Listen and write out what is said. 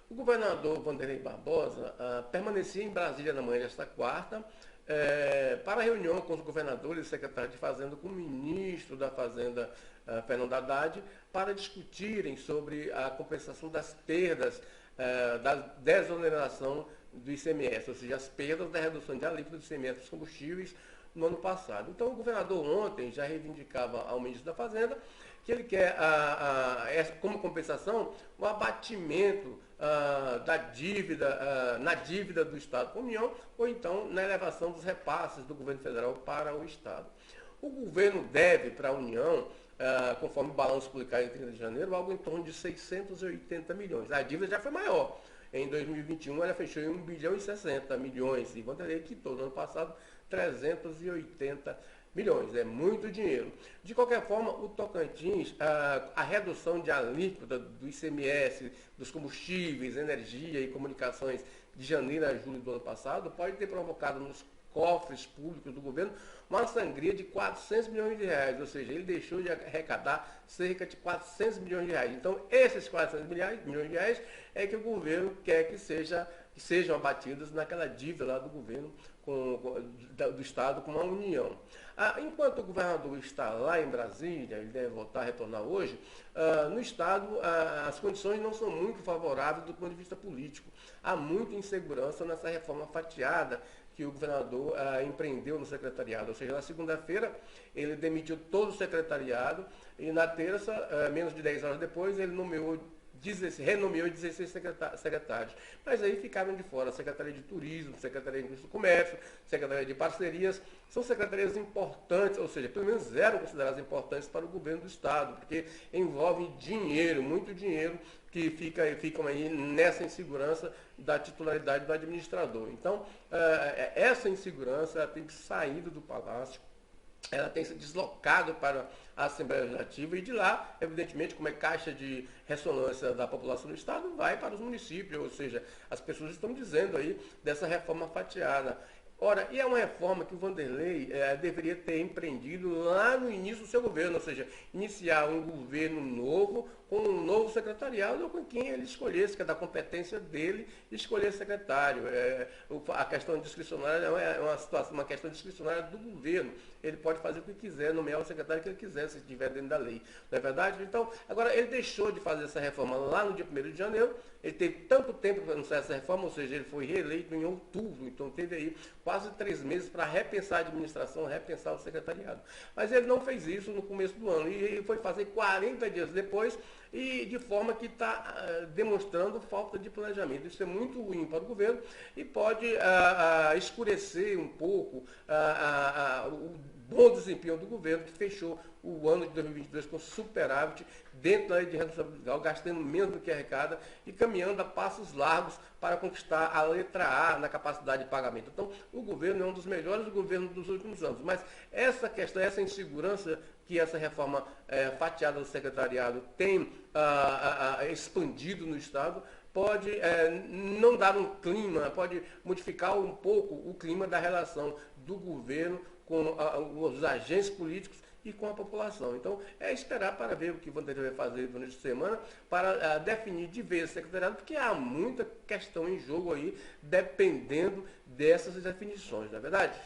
O governador Wanderlei Barbosa permanecia em Brasília na manhã desta quarta para reunião com os governadores e secretários de Fazenda, com o ministro da Fazenda, Fernando Haddad, para discutirem sobre a compensação das perdas da desoneração do ICMS, ou seja, as perdas da redução de alíquota do ICMS dos combustíveis no ano passado. Então, o governador ontem já reivindicava ao ministro da Fazenda que ele quer, como compensação, o abatimento da dívida, na dívida do Estado com a União, ou então na elevação dos repasses do governo federal para o Estado. O governo deve para a União, conforme o balanço publicado em 30 de janeiro, algo em torno de 680 milhões. A dívida já foi maior. Em 2021, ela fechou em 1 bilhão e 60 milhões, e Wanderlei quitou no ano passado 380 milhões. É muito dinheiro. De qualquer forma, o Tocantins, a redução de alíquota do ICMS, dos combustíveis, energia e comunicações de janeiro a julho do ano passado, pode ter provocado nos cofres públicos do governo uma sangria de 400 milhões de reais, ou seja, ele deixou de arrecadar cerca de 400 milhões de reais. Então, esses 400 milhões de reais é que o governo quer que sejam abatidos naquela dívida lá do governo, do Estado com a União. Enquanto o governador está lá em Brasília, ele deve retornar hoje, no Estado as condições não são muito favoráveis do ponto de vista político. Há muita insegurança nessa reforma fatiada que o governador empreendeu no secretariado. Ou seja, na segunda-feira ele demitiu todo o secretariado e na terça, menos de 10 horas depois, ele renomeou 16 secretários. Mas aí ficaram de fora a Secretaria de Turismo, Secretaria de Indústria e Comércio, Secretaria de Parcerias. São secretarias importantes, ou seja, pelo menos eram consideradas importantes para o governo do Estado, porque envolvem dinheiro, muito dinheiro, que ficam aí nessa insegurança da titularidade do administrador. Então, essa insegurança tem saído do Palácio, ela tem se deslocado para a Assembleia Legislativa e de lá, evidentemente, como é caixa de ressonância da população do Estado, vai para os municípios, ou seja, as pessoas estão dizendo aí dessa reforma fatiada. Ora, e é uma reforma que o Wanderlei deveria ter empreendido lá no início do seu governo, ou seja, iniciar um governo novo, com um novo secretariado ou com quem ele escolhesse, que é da competência dele, escolher secretário. A questão discricionária é uma questão discricionária do governo. Ele pode fazer o que quiser, nomear o secretário que ele quiser, se estiver dentro da lei. Não é verdade? Então, agora, ele deixou de fazer essa reforma lá no dia 1º de janeiro, ele teve tanto tempo para anunciar essa reforma, ou seja, ele foi reeleito em outubro, então teve aí quase 3 meses para repensar a administração, repensar o secretariado. Mas ele não fez isso no começo do ano, e ele foi fazer 40 dias depois, e de forma que está demonstrando falta de planejamento. Isso é muito ruim para o governo e pode escurecer um pouco o bom desempenho do governo, que fechou o ano de 2022 com superávit dentro da lei de responsabilidade fiscal, gastando menos do que arrecada e caminhando a passos largos para conquistar a letra A na capacidade de pagamento. Então, o governo é um dos melhores governos dos últimos anos, mas essa questão, essa insegurança que essa reforma fatiada do secretariado tem expandido no Estado, pode não dar um clima, pode modificar um pouco o clima da relação do governo com os agentes políticos e com a população. Então, é esperar para ver o que o Wanderlei vai fazer durante a semana para definir de vez o secretariado, porque há muita questão em jogo aí, dependendo dessas definições, não é verdade?